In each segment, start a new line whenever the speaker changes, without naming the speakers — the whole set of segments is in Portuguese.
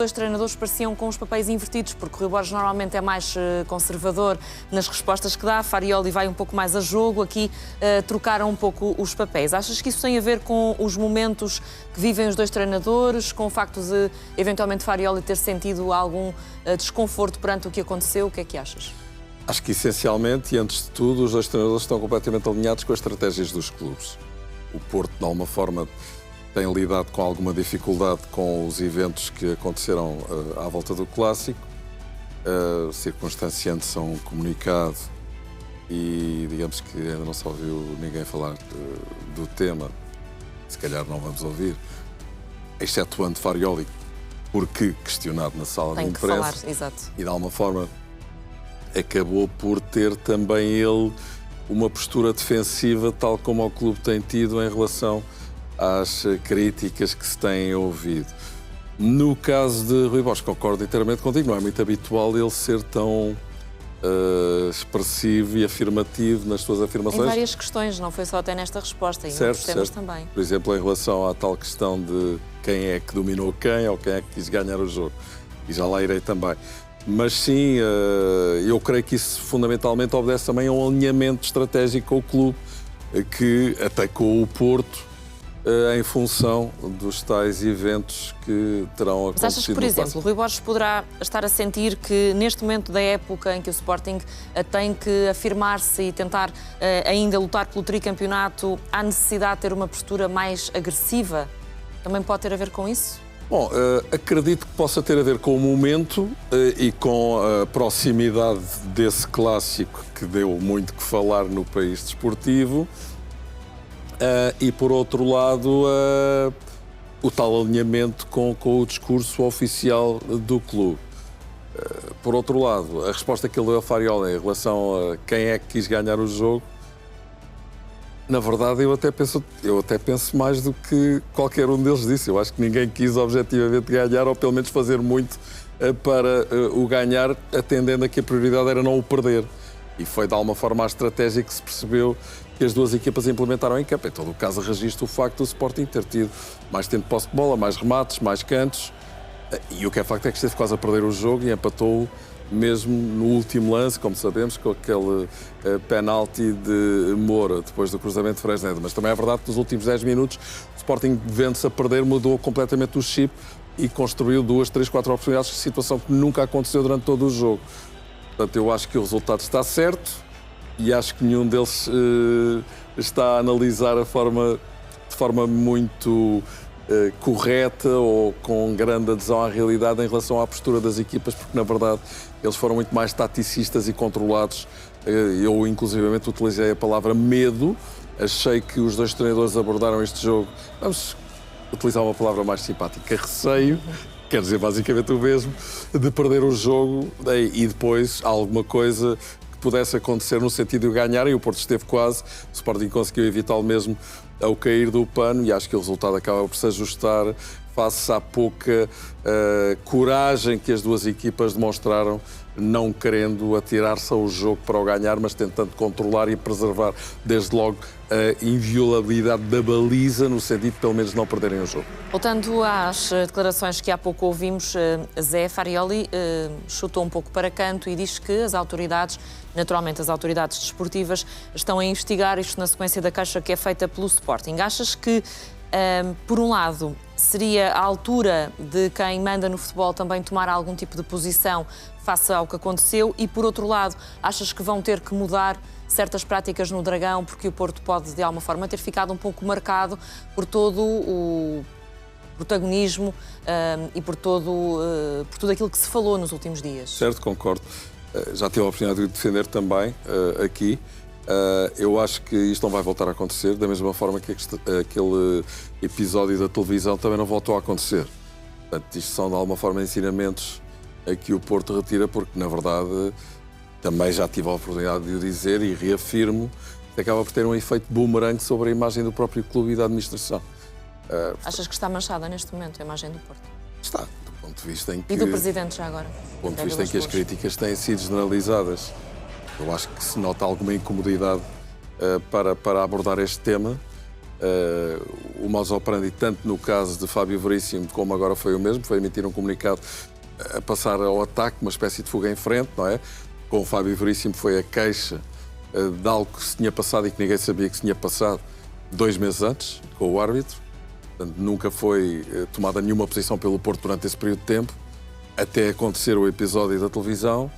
Os treinadores pareciam com os papéis invertidos, porque o Rui Borges normalmente é mais conservador nas respostas que dá, Farioli vai um pouco mais a jogo, aqui trocaram um pouco os papéis. Achas que isso tem a ver com os momentos que vivem os dois treinadores, com o facto de, eventualmente, Farioli ter sentido algum desconforto perante o que aconteceu? O que é que achas?
Acho que, essencialmente, e antes de tudo, os dois treinadores estão completamente alinhados com as estratégias dos clubes. O Porto, de alguma forma, tem lidado com alguma dificuldade com os eventos que aconteceram à volta do Clássico, circunstanciando-se a um comunicado e digamos que ainda não se ouviu ninguém falar do tema, se calhar não vamos ouvir, excetuando Farioli, porque questionado na sala de imprensa,
falar, exato.
E de alguma forma acabou por ter também ele uma postura defensiva, tal como o clube tem tido em relação às críticas que se têm ouvido. No caso de Rui Borges, concordo inteiramente contigo, não é muito habitual ele ser tão expressivo e afirmativo nas suas afirmações.
Em várias questões, não foi só até nesta resposta, em outros temas também.
Por exemplo, em relação à tal questão de quem é que dominou quem ou quem é que quis ganhar o jogo. E já lá irei também. Mas sim, eu creio que isso fundamentalmente obedece também a um alinhamento estratégico com o clube que atacou o Porto em função dos tais eventos que terão acontecido.
Mas achas que, por exemplo, o Rui Borges poderá estar a sentir que, neste momento da época em que o Sporting tem que afirmar-se e tentar ainda lutar pelo tricampeonato, há necessidade de ter uma postura mais agressiva? Também pode ter a ver com isso?
Bom, acredito que possa ter a ver com o momento e com a proximidade desse clássico que deu muito que falar no país desportivo. E, por outro lado, o tal alinhamento com o discurso oficial do clube. Por outro lado, a resposta que ele deu a Farioli em relação a quem é que quis ganhar o jogo, na verdade, eu até penso mais do que qualquer um deles disse. Eu acho que ninguém quis objetivamente ganhar, ou pelo menos fazer muito para o ganhar, atendendo a que a prioridade era não o perder. E foi de alguma forma a estratégia que se percebeu que as duas equipas implementaram em campo. Em todo o caso, registro o facto do Sporting ter tido mais tempo de posse de bola, mais remates, mais cantos. E o que é facto é que esteve quase a perder o jogo e empatou mesmo no último lance, como sabemos, com aquele penalti de Moura, depois do cruzamento de Fresnedo. Mas também é verdade que nos últimos 10 minutos o Sporting, vendo-se a perder, mudou completamente o chip e construiu 2, 3, 4 oportunidades, situação que nunca aconteceu durante todo o jogo. Portanto, eu acho que o resultado está certo e acho que nenhum deles está a analisar de forma muito correta ou com grande adesão à realidade em relação à postura das equipas, porque, na verdade, eles foram muito mais taticistas e controlados. Eu, inclusivamente, utilizei a palavra medo. Achei que os dois treinadores abordaram este jogo, vamos utilizar uma palavra mais simpática, receio, quer dizer basicamente o mesmo, de perder o jogo e depois alguma coisa que pudesse acontecer no sentido de ganhar, e o Porto esteve quase, o Sporting conseguiu evitá-lo mesmo ao cair do pano, e acho que o resultado acaba por se ajustar face à pouca coragem que as duas equipas demonstraram, não querendo atirar-se ao jogo para o ganhar, mas tentando controlar e preservar, desde logo, a inviolabilidade da baliza, no sentido de, pelo menos, não perderem o jogo.
Voltando às declarações que há pouco ouvimos, Zé Farioli chutou um pouco para canto e diz que as autoridades, naturalmente as autoridades desportivas, estão a investigar isto na sequência da queixa que é feita pelo Sporting. Achas que, por um lado, seria a altura de quem manda no futebol também tomar algum tipo de posição face ao que aconteceu e, por outro lado, achas que vão ter que mudar certas práticas no Dragão porque o Porto pode, de alguma forma, ter ficado um pouco marcado por todo o protagonismo e por tudo aquilo que se falou nos últimos dias?
Certo, concordo. Já tive a oportunidade de defender também aqui. Eu acho que isto não vai voltar a acontecer, da mesma forma que aquele episódio da televisão também não voltou a acontecer. Portanto, isto são, de alguma forma, ensinamentos a que o Porto retira, porque, na verdade, também já tive a oportunidade de o dizer e reafirmo, que acaba por ter um efeito boomerang sobre a imagem do próprio clube e da administração.
Achas que está manchada neste momento a imagem do Porto?
Está, do ponto de vista em que...
E do Presidente já agora?
Do ponto de vista em que as críticas têm sido generalizadas. Eu acho que se nota alguma incomodidade para abordar este tema O modus operandi, tanto no caso de Fábio Veríssimo, como agora foi o mesmo, foi emitir um comunicado a passar ao ataque, uma espécie de fuga em frente, não é? Com o Fábio Veríssimo foi a queixa de algo que se tinha passado e que ninguém sabia que se tinha passado 2 meses antes, com o árbitro. Portanto, nunca foi tomada nenhuma posição pelo Porto durante esse período de tempo, até acontecer o episódio da televisão.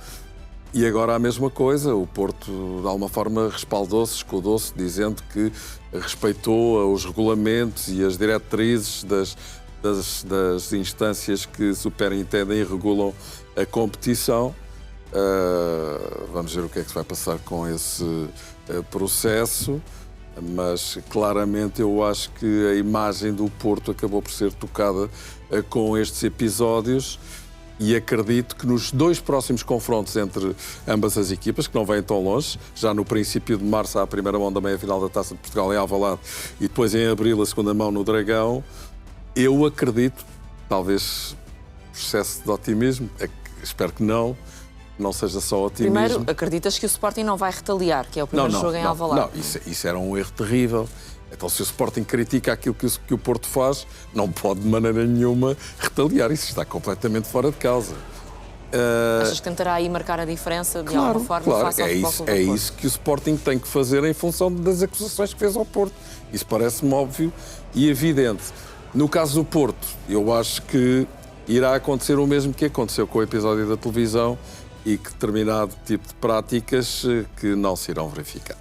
E agora a mesma coisa, o Porto de alguma forma respaldou-se, escudou-se, dizendo que respeitou os regulamentos e as diretrizes das instâncias que superintendem e regulam a competição. Vamos ver o que é que se vai passar com esse processo, mas claramente eu acho que a imagem do Porto acabou por ser tocada com estes episódios. E acredito que nos 2 próximos confrontos entre ambas as equipas, que não vêm tão longe, já no princípio de março há a primeira mão da meia-final da Taça de Portugal em Alvalade e depois em abril a segunda mão no Dragão, eu acredito, talvez por excesso de otimismo, espero que não seja só otimismo.
Primeiro, acreditas que o Sporting não vai retaliar, que é o primeiro jogo em Alvalade?
Não, isso era um erro terrível. Então, se o Sporting critica aquilo que o Porto faz, não pode de maneira nenhuma retaliar. Isso está completamente fora de causa.
Achas que tentará aí marcar a diferença de alguma forma?
Claro,
face ao Futebol Clube do Porto?
isso que o Sporting tem que fazer em função das acusações que fez ao Porto. Isso parece-me óbvio e evidente. No caso do Porto, eu acho que irá acontecer o mesmo que aconteceu com o episódio da televisão e que determinado tipo de práticas que não se irão verificar.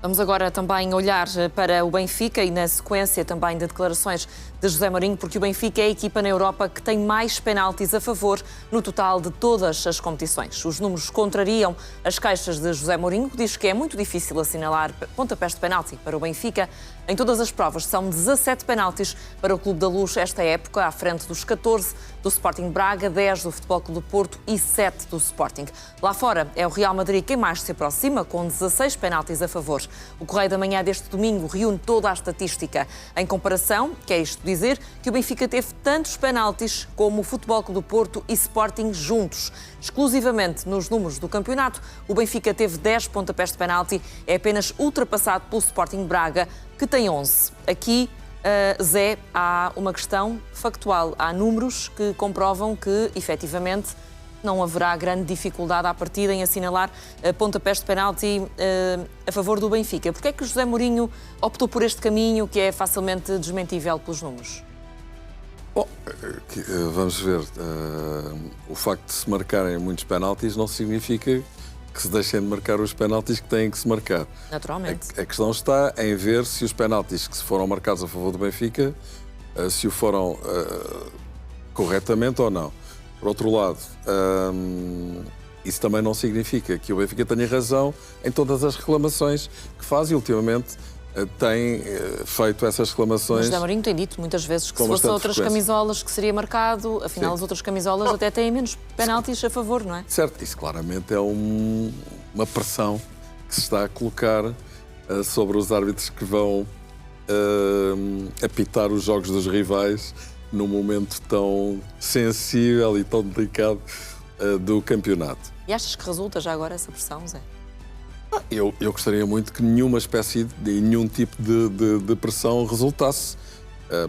Vamos agora também olhar para o Benfica e na sequência também de declarações de José Mourinho, porque o Benfica é a equipa na Europa que tem mais penaltis a favor no total de todas as competições. Os números contrariam as queixas de José Mourinho, que diz que é muito difícil assinalar pontapés de penalti para o Benfica. Em todas as provas são 17 penaltis para o Clube da Luz esta época, à frente dos 14 do Sporting Braga, 10 do Futebol Clube do Porto e 7 do Sporting. Lá fora é o Real Madrid quem mais se aproxima, com 16 penaltis a favor. O Correio da Manhã deste domingo reúne toda a estatística. Em comparação, quer isto dizer que o Benfica teve tantos penaltis como o Futebol Clube do Porto e Sporting juntos. Exclusivamente nos números do campeonato, o Benfica teve 10 pontapés de penalti, é apenas ultrapassado pelo Sporting Braga, que tem 11. Aqui, Zé, há uma questão factual. Há números que comprovam que, efetivamente, não haverá grande dificuldade à partida em assinalar pontapés de penalti a favor do Benfica. Porquê é que José Mourinho optou por este caminho que é facilmente desmentível pelos números?
Bom, vamos ver. O facto de se marcarem muitos penaltis não significa que se deixem de marcar os penaltis que têm que se marcar.
Naturalmente.
A questão está em ver se os penaltis que se foram marcados a favor do Benfica se o foram corretamente ou não. Por outro lado, isso também não significa que o Benfica tenha razão em todas as reclamações que faz e ultimamente tem feito essas reclamações.
Mas José Mourinho tem dito muitas vezes que se fosse outras camisolas que seria marcado, afinal Sim. As outras camisolas até têm menos penaltis a favor, não é?
Certo, isso claramente é uma pressão que se está a colocar sobre os árbitros que vão apitar os jogos dos rivais num momento tão sensível e tão delicado do campeonato.
E achas que resulta já agora essa pressão, Zé?
Eu gostaria muito que nenhuma espécie de nenhum tipo de pressão resultasse,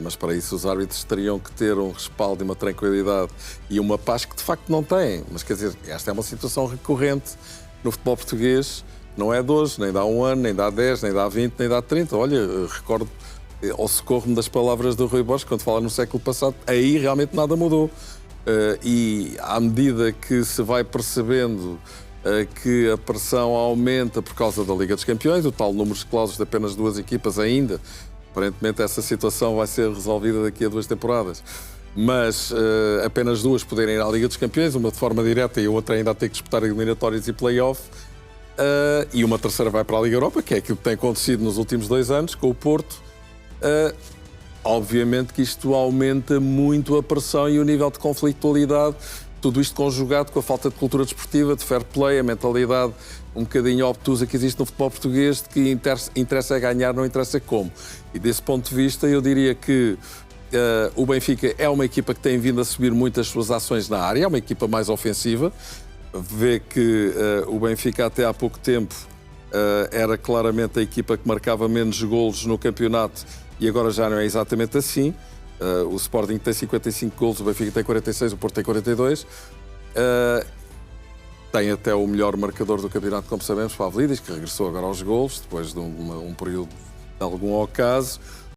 mas para isso os árbitros teriam que ter um respaldo e uma tranquilidade e uma paz que de facto não têm. Mas quer dizer, esta é uma situação recorrente no futebol português, não é de hoje, nem de há um ano, nem de há 10, nem de há 20, nem de há 30. Olha, recordo ao socorro-me das palavras do Rui Borges, quando fala no século passado, aí realmente nada mudou. E à medida que se vai percebendo que a pressão aumenta por causa da Liga dos Campeões, o tal número de clausos de apenas 2 equipas ainda, aparentemente essa situação vai ser resolvida daqui a 2 temporadas, mas apenas 2 poderem ir à Liga dos Campeões, uma de forma direta e a outra ainda a ter que disputar eliminatórios e play-off, e uma terceira vai para a Liga Europa, que é aquilo que tem acontecido nos últimos 2 anos com o Porto. Obviamente que isto aumenta muito a pressão e o nível de conflitualidade, tudo isto conjugado com a falta de cultura desportiva, de fair play, a mentalidade um bocadinho obtusa que existe no futebol português, de que interessa é ganhar, não interessa como. E desse ponto de vista eu diria que o Benfica é uma equipa que tem vindo a subir muito as suas ações na área, é uma equipa mais ofensiva. Vê que o Benfica até há pouco tempo era claramente a equipa que marcava menos golos no campeonato e agora já não é exatamente assim. O Sporting tem 55 golos, o Benfica tem 46, o Porto tem 42. Tem até o melhor marcador do campeonato, como sabemos, Pavlidis, que regressou agora aos golos, depois de um período de algum ocaso.